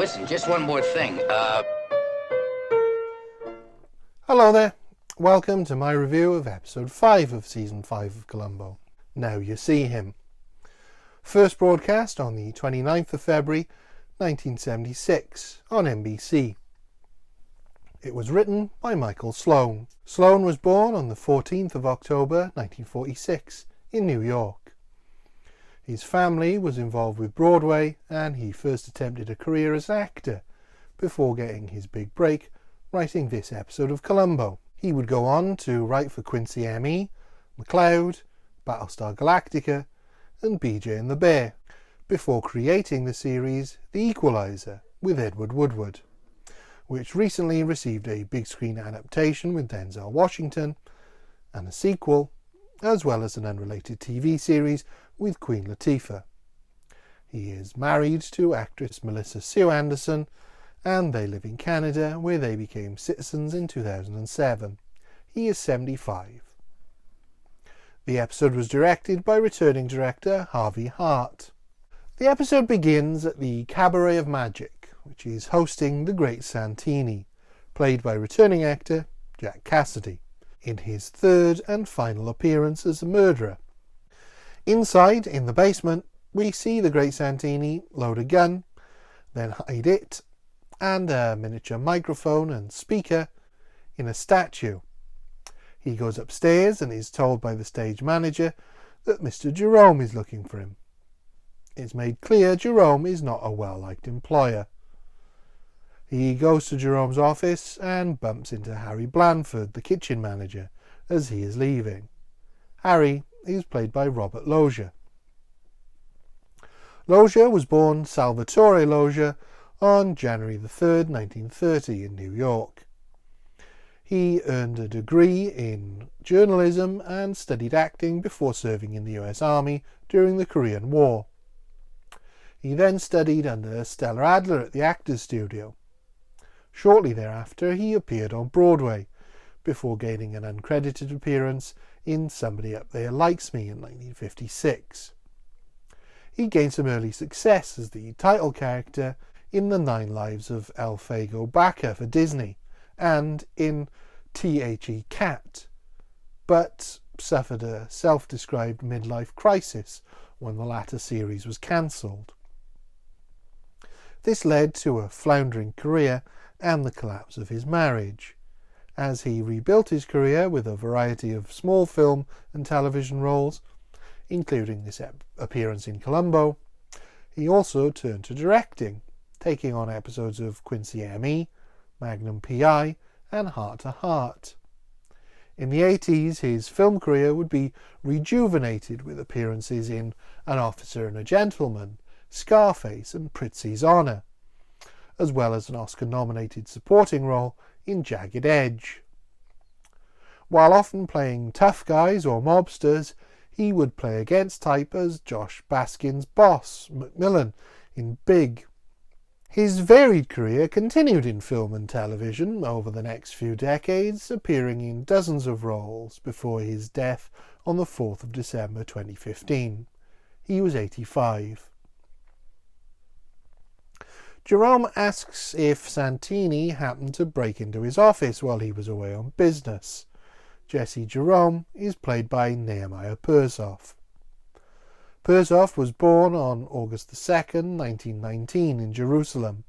Listen, just one more thing. Hello there. Welcome to my review of episode 5 of season 5 of Columbo. Now You See Him. First broadcast on the 29th of February 1976 on NBC. It was written by Michael Sloan. Sloan was born on the 14th of October 1946 in New York. His family was involved with Broadway and he first attempted a career as an actor before getting his big break writing this episode of Columbo. He would go on to write for Quincy M.E., McCloud, Battlestar Galactica and BJ and the Bear before creating the series The Equalizer with Edward Woodward, which recently received a big screen adaptation with Denzel Washington and a sequel, as well as an unrelated TV series with Queen Latifah. He is married to actress Melissa Sue Anderson and they live in Canada where they became citizens in 2007. He is 75. The episode was directed by returning director Harvey Hart. The episode begins at the Cabaret of Magic, which is hosting the Great Santini, played by returning actor Jack Cassidy, in his third and final appearance as a murderer. Inside, in the basement, we see the Great Santini load a gun, then hide it, and a miniature microphone and speaker in a statue. He goes upstairs and is told by the stage manager that Mr. Jerome is looking for him. It's made clear Jerome is not a well-liked employer. He goes to Jerome's office and bumps into Harry Blandford, the kitchen manager, as he is leaving. Harry is played by Robert Loggia. Loggia was born Salvatore Loggia on January the 3rd, 1930 in New York. He earned a degree in journalism and studied acting before serving in the US Army during the Korean War. He then studied under Stella Adler at the Actors Studio. Shortly thereafter he appeared on Broadway, before gaining an uncredited appearance in Somebody Up There Likes Me in 1956. He gained some early success as the title character in The 9 Lives of Elphego Baca for Disney, and in The Cat, but suffered a self-described midlife crisis when the latter series was cancelled. This led to a floundering career and the collapse of his marriage. As he rebuilt his career with a variety of small film and television roles, including this appearance in Columbo, he also turned to directing, taking on episodes of Quincy M.E., Magnum P.I., and Heart to Heart. In the 80s, his film career would be rejuvenated with appearances in An Officer and a Gentleman, Scarface, and Prizzi's Honor, as well as an Oscar-nominated supporting role in Jagged Edge. While often playing tough guys or mobsters, he would play against type as Josh Baskin's boss, Macmillan, in Big. His varied career continued in film and television over the next few decades, appearing in dozens of roles before his death on the 4th of December 2015. He was 85. Jerome asks if Santini happened to break into his office while he was away on business. Jesse Jerome is played by Nehemiah Persoff. Persoff was born on August 2nd, 1919 in Jerusalem.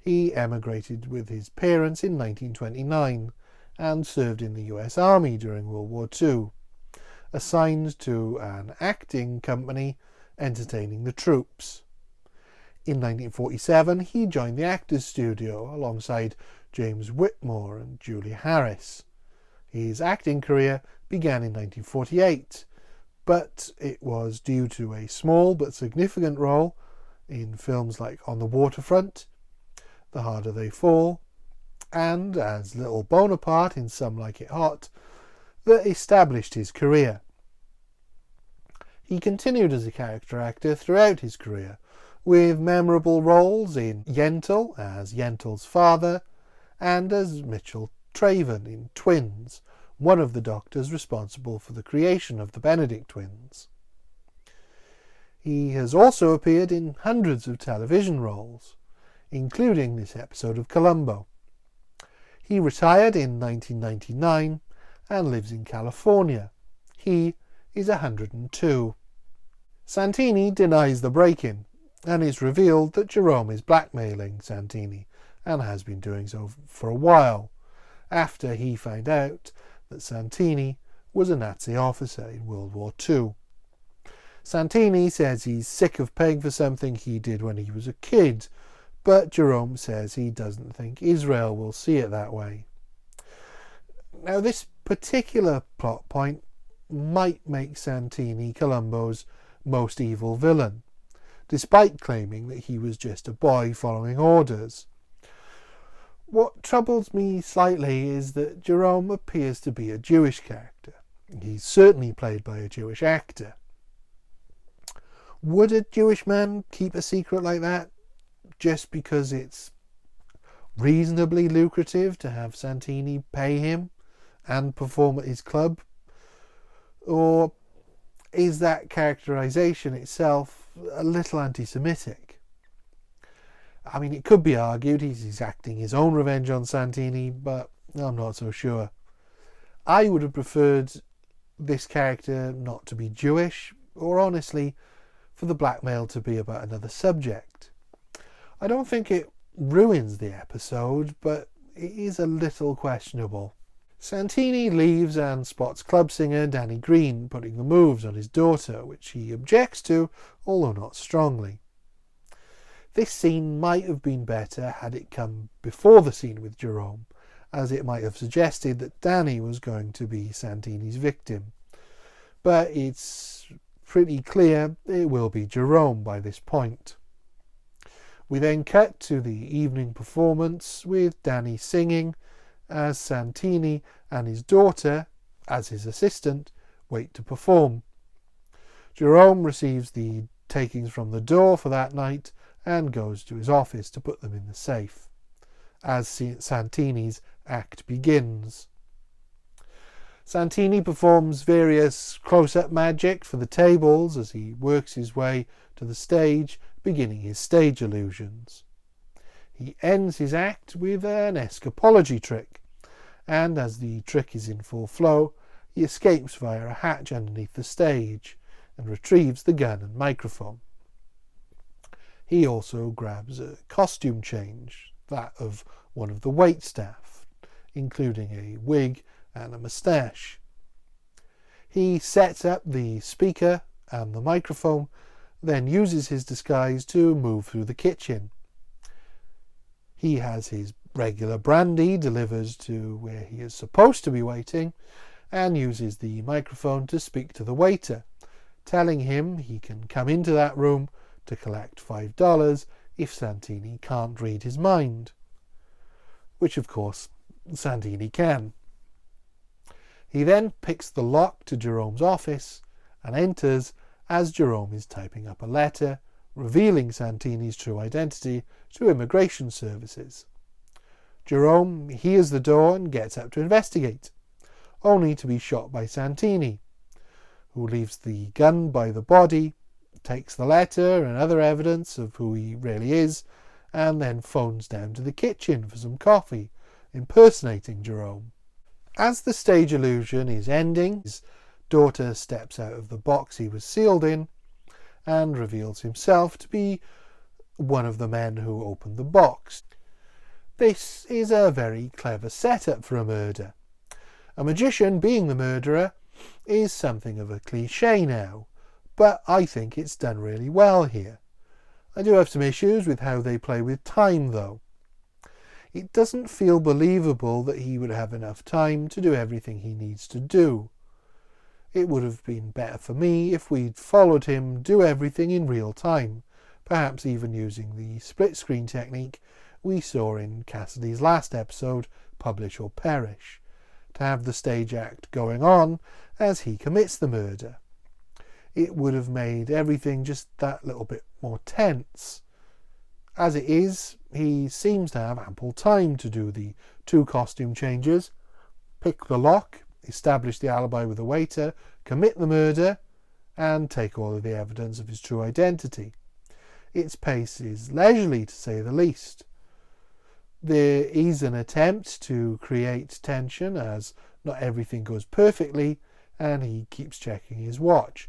He emigrated with his parents in 1929 and served in the US Army during World War II, assigned to an acting company entertaining the troops. In 1947 he joined the Actors Studio alongside James Whitmore and Julia Harris. His acting career began in 1948, but it was due to a small but significant role in films like On the Waterfront, The Harder They Fall, and as Little Bonaparte in Some Like It Hot that established his career. He continued as a character actor throughout his career, with memorable roles in Yentl as Yentl's father and as Mitchell Traven in Twins, one of the doctors responsible for the creation of the Benedict twins. He has also appeared in hundreds of television roles, including this episode of Columbo. He retired in 1999 and lives in California. He is 102. Santini denies the break-in, and it's revealed that Jerome is blackmailing Santini, and has been doing so for a while, after he found out that Santini was a Nazi officer in World War II. Santini says he's sick of paying for something he did when he was a kid, but Jerome says he doesn't think Israel will see it that way. Now, this particular plot point might make Santini Columbo's most evil villain, despite claiming that he was just a boy following orders. What troubles me slightly is that Jerome appears to be a Jewish character. He's certainly played by a Jewish actor. Would a Jewish man keep a secret like that just because it's reasonably lucrative to have Santini pay him and perform at his club? Or is that characterization itself a little anti-Semitic? I mean, it could be argued he's exacting his own revenge on Santini, but I'm not so sure. I would have preferred this character not to be Jewish, or honestly, for the blackmail to be about another subject. I don't think it ruins the episode, but it is a little questionable. Santini leaves and spots club singer Danny Green putting the moves on his daughter, which he objects to, although not strongly. This scene might have been better had it come before the scene with Jerome, as it might have suggested that Danny was going to be Santini's victim. But it's pretty clear it will be Jerome by this point. We then cut to the evening performance with Danny singing, as Santini and his daughter, as his assistant, wait to perform. Jerome receives the takings from the door for that night and goes to his office to put them in the safe, as Santini's act begins. Santini performs various close-up magic for the tables as he works his way to the stage, beginning his stage illusions. He ends his act with an escapology trick, and as the trick is in full flow, he escapes via a hatch underneath the stage and retrieves the gun and microphone. He also grabs a costume change, that of one of the waitstaff, including a wig and a moustache. He sets up the speaker and the microphone, then uses his disguise to move through the kitchen. He has his regular brandy delivered to where he is supposed to be waiting, and uses the microphone to speak to the waiter, telling him he can come into that room to collect $5 if Santini can't read his mind. Which, of course, Santini can. He then picks the lock to Jerome's office and enters as Jerome is typing up a letter revealing Santini's true identity to immigration services. Jerome hears the door and gets up to investigate, only to be shot by Santini, who leaves the gun by the body, takes the letter and other evidence of who he really is, and then phones down to the kitchen for some coffee, impersonating Jerome. As the stage illusion is ending, his daughter steps out of the box he was sealed in and reveals himself to be one of the men who opened the box. This is a very clever setup for a murder. A magician being the murderer is something of a cliché now, but I think it's done really well here. I do have some issues with how they play with time, though. It doesn't feel believable that he would have enough time to do everything he needs to do. It would have been better for me if we'd followed him do everything in real time, perhaps even using the split-screen technique we saw in Cassidy's last episode, Publish or Perish, to have the stage act going on as he commits the murder. It would have made everything just that little bit more tense. As it is, he seems to have ample time to do the 2 costume changes, pick the lock, establish the alibi with the waiter, commit the murder, and take all of the evidence of his true identity. Its pace is leisurely, to say the least. There is an attempt to create tension as not everything goes perfectly and he keeps checking his watch,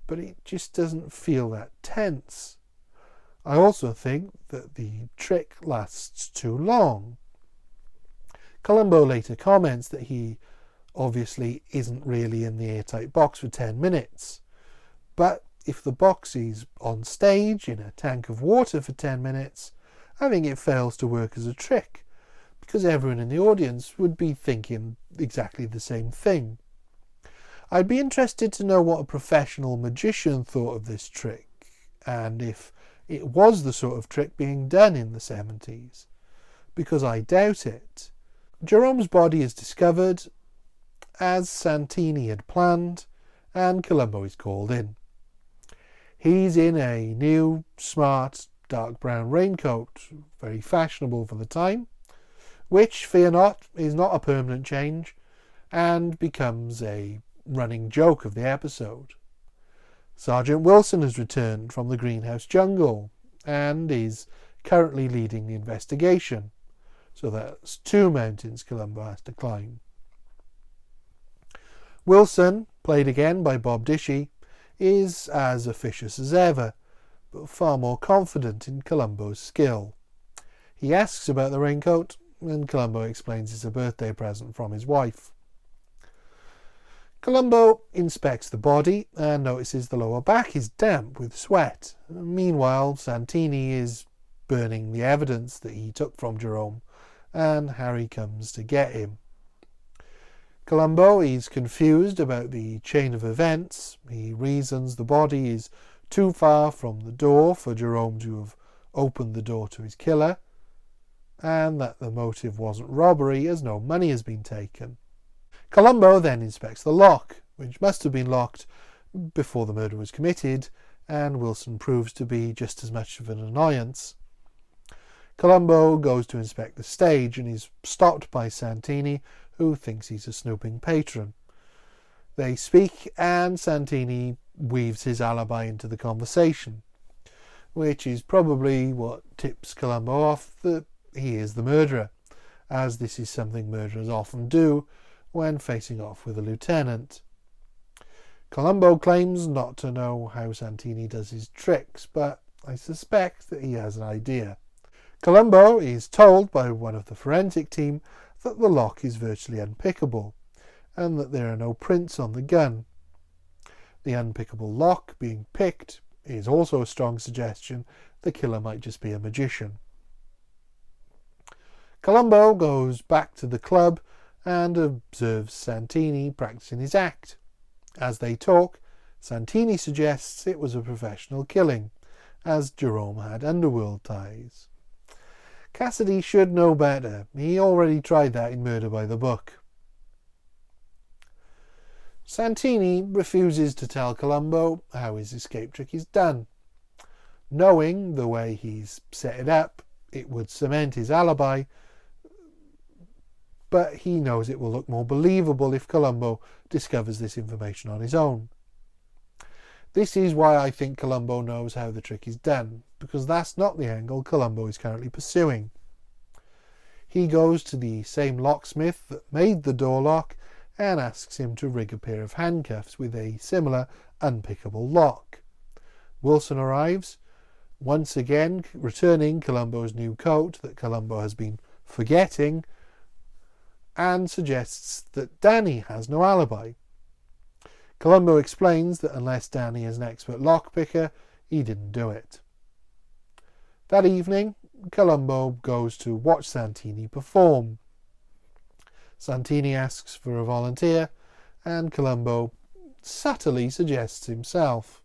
but it just doesn't feel that tense. I also think that the trick lasts too long. Columbo later comments that he obviously isn't really in the airtight box for 10 minutes, but if the box is on stage in a tank of water for 10 minutes, I think it fails to work as a trick, because everyone in the audience would be thinking exactly the same thing. I'd be interested to know what a professional magician thought of this trick, and if it was the sort of trick being done in the 70s, because I doubt it. Jerome's body is discovered as Santini had planned, and Columbo is called in. He's in a new, smart, dark brown raincoat, very fashionable for the time, which, fear not, is not a permanent change, and becomes a running joke of the episode. Sergeant Wilson has returned from the greenhouse jungle, and is currently leading the investigation, so that's 2 mountains Columbo has to climb. Wilson, played again by Bob Dishy, is as officious as ever, but far more confident in Columbo's skill. He asks about the raincoat, and Columbo explains it's a birthday present from his wife. Columbo inspects the body and notices the lower back is damp with sweat. Meanwhile, Santini is burning the evidence that he took from Jerome, and Harry comes to get him. Columbo is confused about the chain of events. He reasons the body is too far from the door for Jerome to have opened the door to his killer, and that the motive wasn't robbery as no money has been taken. Columbo then inspects the lock, which must have been locked before the murder was committed, and Wilson proves to be just as much of an annoyance. Columbo goes to inspect the stage and is stopped by Santini, who thinks he's a snooping patron. They speak, and Santini weaves his alibi into the conversation, which is probably what tips Columbo off that he is the murderer, as this is something murderers often do when facing off with a lieutenant. Columbo claims not to know how Santini does his tricks, but I suspect that he has an idea. Columbo is told by one of the forensic team that the lock is virtually unpickable, and that there are no prints on the gun. The unpickable lock being picked is also a strong suggestion the killer might just be a magician. Columbo goes back to the club and observes Santini practicing his act. As they talk, Santini suggests it was a professional killing, as Jerome had underworld ties. Cassidy should know better. He already tried that in Murder by the Book. Santini refuses to tell Columbo how his escape trick is done. Knowing the way he's set it up, it would cement his alibi, but he knows it will look more believable if Columbo discovers this information on his own. This is why I think Columbo knows how the trick is done, because that's not the angle Columbo is currently pursuing. He goes to the same locksmith that made the door lock and asks him to rig a pair of handcuffs with a similar unpickable lock. Wilson arrives, once again returning Columbo's new coat that Columbo has been forgetting, and suggests that Danny has no alibi. Columbo explains that unless Danny is an expert lockpicker, he didn't do it. That evening, Columbo goes to watch Santini perform. Santini asks for a volunteer, and Columbo subtly suggests himself.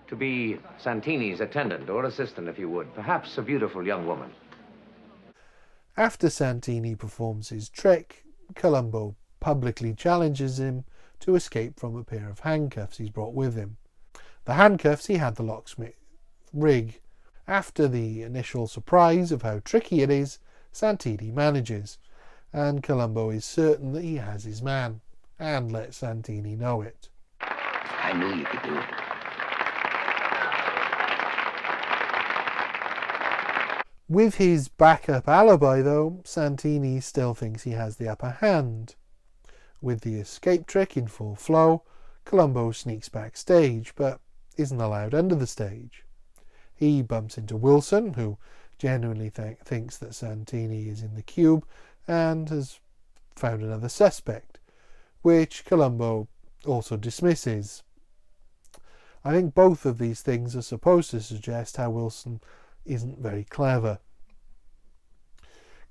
To be Santini's attendant or assistant, if you would. Perhaps a beautiful young woman. After Santini performs his trick, Columbo publicly challenges him to escape from a pair of handcuffs he's brought with him. The handcuffs he had the locksmith rig. After the initial surprise of how tricky it is, Santini manages, and Columbo is certain that he has his man, and lets Santini know it. I knew you could do it. With his backup alibi, though, Santini still thinks he has the upper hand. With the escape trick in full flow, Columbo sneaks backstage, but isn't allowed under the stage. He bumps into Wilson, who genuinely thinks that Santini is in the cube and has found another suspect, which Columbo also dismisses. I think both of these things are supposed to suggest how Wilson isn't very clever.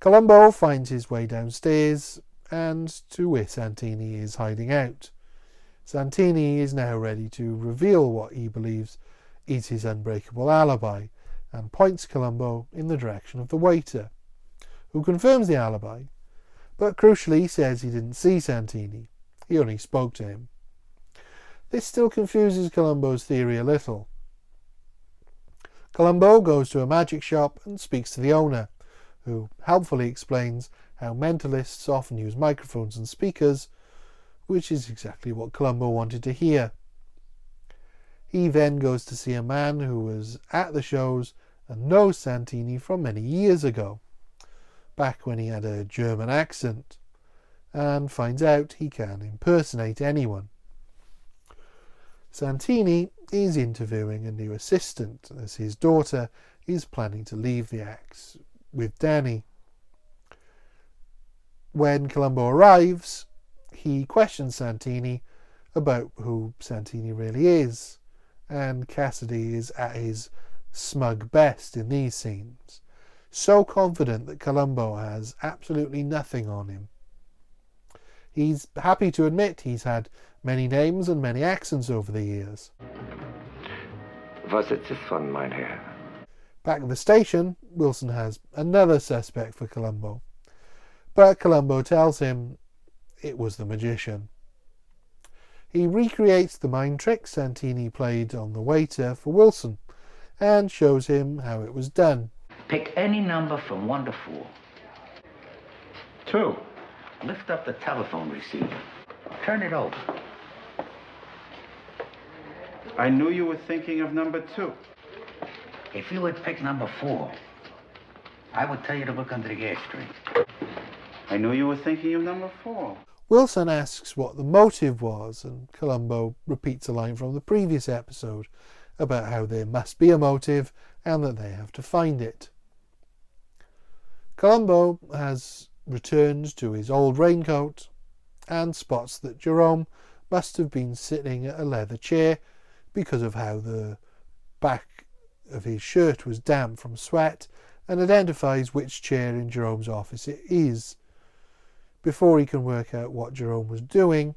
Columbo finds his way downstairs and to where Santini is hiding out. Santini is now ready to reveal what he believes is his unbreakable alibi and points Columbo in the direction of the waiter, who confirms the alibi, but crucially says he didn't see Santini. He only spoke to him. This still confuses Columbo's theory a little. Columbo goes to a magic shop and speaks to the owner, who helpfully explains how mentalists often use microphones and speakers, which is exactly what Columbo wanted to hear. He then goes to see a man who was at the shows and knows Santini from many years ago, back when he had a German accent, and finds out he can impersonate anyone. Santini is interviewing a new assistant, as his daughter is planning to leave the acts with Danny. When Columbo arrives, he questions Santini about who Santini really is, and Cassidy is at his smug best in these scenes, so confident that Columbo has absolutely nothing on him. He's happy to admit he's had many names and many accents over the years. Was ist es von, mein Herr? Back at the station, Wilson has another suspect for Columbo, but Columbo tells him it was the magician. He recreates the mind trick Santini played on the waiter for Wilson and shows him how it was done. Pick any number from 1 to 4. 2. Lift up the telephone receiver. Turn it over. I knew you were thinking of number 2. If you would pick number 4, I would tell you to look under the gas string. I knew you were thinking of number 4. Wilson asks what the motive was, and Columbo repeats a line from the previous episode about how there must be a motive and that they have to find it. Columbo has returned to his old raincoat and spots that Jerome must have been sitting at a leather chair because of how the back of his shirt was damp from sweat, and identifies which chair in Jerome's office it is. Before he can work out what Jerome was doing,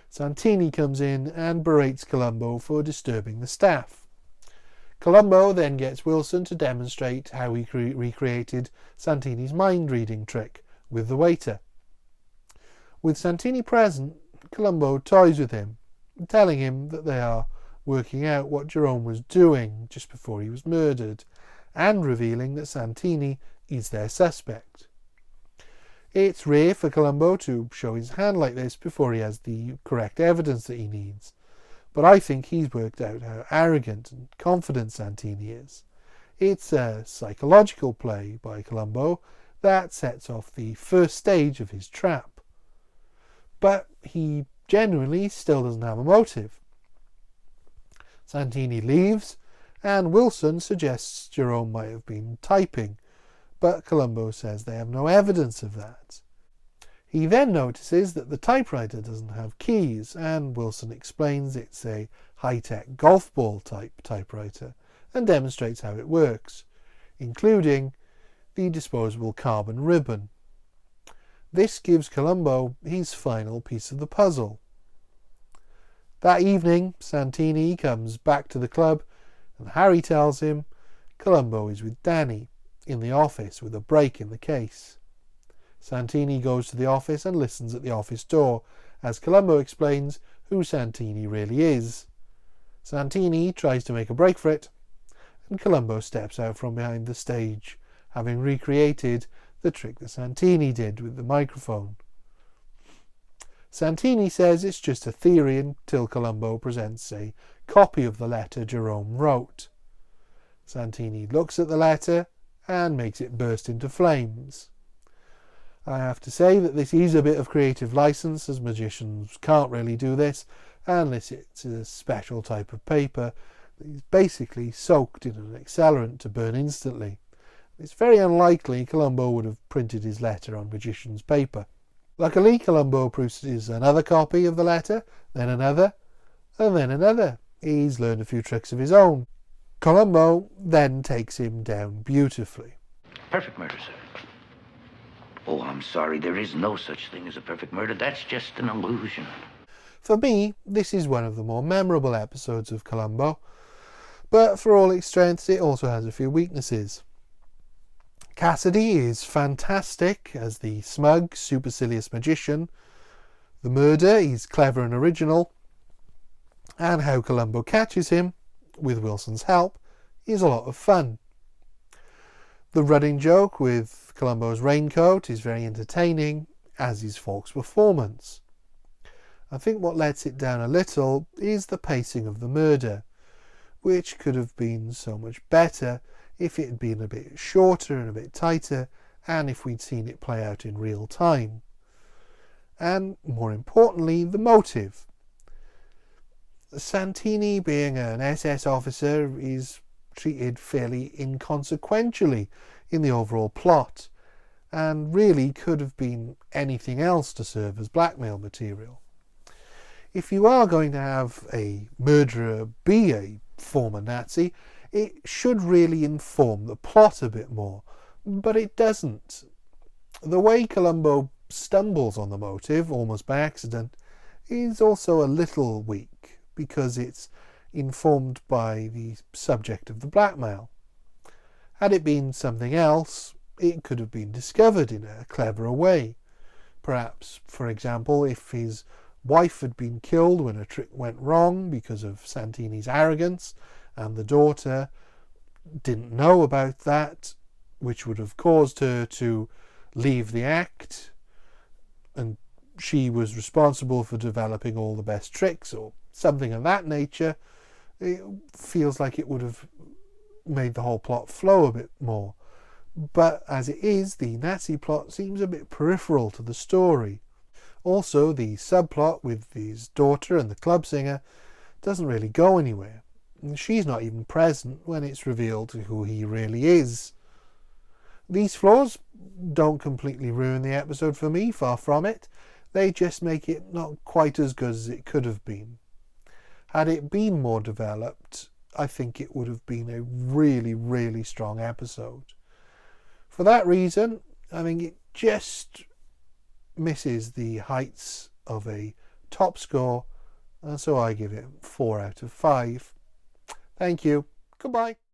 Santini comes in and berates Columbo for disturbing the staff. Columbo then gets Wilson to demonstrate how he recreated Santini's mind-reading trick with the waiter. With Santini present, Columbo toys with him, telling him that they are working out what Jerome was doing just before he was murdered, and revealing that Santini is their suspect. It's rare for Columbo to show his hand like this before he has the correct evidence that he needs, but I think he's worked out how arrogant and confident Santini is. It's a psychological play by Columbo that sets off the first stage of his trap. But he genuinely still doesn't have a motive. Santini leaves, and Wilson suggests Jerome might have been typing, but Columbo says they have no evidence of that. He then notices that the typewriter doesn't have keys, and Wilson explains it's a high-tech golf ball type typewriter and demonstrates how it works, including the disposable carbon ribbon. This gives Columbo his final piece of the puzzle. That evening, Santini comes back to the club, and Harry tells him Columbo is with Danny in the office with a break in the case. Santini goes to the office and listens at the office door as Columbo explains who Santini really is. Santini tries to make a break for it, and Columbo steps out from behind the stage, having recreated the trick that Santini did with the microphone. Santini says it's just a theory until Columbo presents a copy of the letter Jerome wrote. Santini looks at the letter and makes it burst into flames. I have to say that this is a bit of creative license, as magicians can't really do this unless it's a special type of paper that is basically soaked in an accelerant to burn instantly. It's very unlikely Columbo would have printed his letter on magician's paper. Luckily, Columbo produces another copy of the letter, then another, and then another. He's learned a few tricks of his own. Columbo then takes him down beautifully. Perfect murder, sir. Oh, I'm sorry. There is no such thing as a perfect murder. That's just an illusion. For me, this is one of the more memorable episodes of Columbo, but for all its strengths, it also has a few weaknesses. Cassidy is fantastic as the smug, supercilious magician. The murder is clever and original, and how Columbo catches him, with Wilson's help, is a lot of fun. The running joke with Columbo's raincoat is very entertaining, as is Falk's performance. I think what lets it down a little is the pacing of the murder, which could have been so much better if it had been a bit shorter and a bit tighter, and if we'd seen it play out in real time. And more importantly, the motive. Santini, being an SS officer, is treated fairly inconsequentially in the overall plot, and really could have been anything else to serve as blackmail material. If you are going to have a murderer be a former Nazi, it should really inform the plot a bit more, but it doesn't. The way Columbo stumbles on the motive, almost by accident, is also a little weak, because it's informed by the subject of the blackmail. Had it been something else, it could have been discovered in a cleverer way. Perhaps, for example, if his wife had been killed when a trick went wrong because of Santini's arrogance, and the daughter didn't know about that, which would have caused her to leave the act, and she was responsible for developing all the best tricks, or something of that nature, it feels like it would have made the whole plot flow a bit more. But as it is, the Nazi plot seems a bit peripheral to the story. Also, the subplot with his daughter and the club singer doesn't really go anywhere. She's not even present when it's revealed who he really is. These flaws don't completely ruin the episode for me, far from it. They just make it not quite as good as it could have been. Had it been more developed, I think it would have been a really, really strong episode. For that reason, I think it just misses the heights of a top score, and so I give it 4 out of 5. Thank you. Goodbye.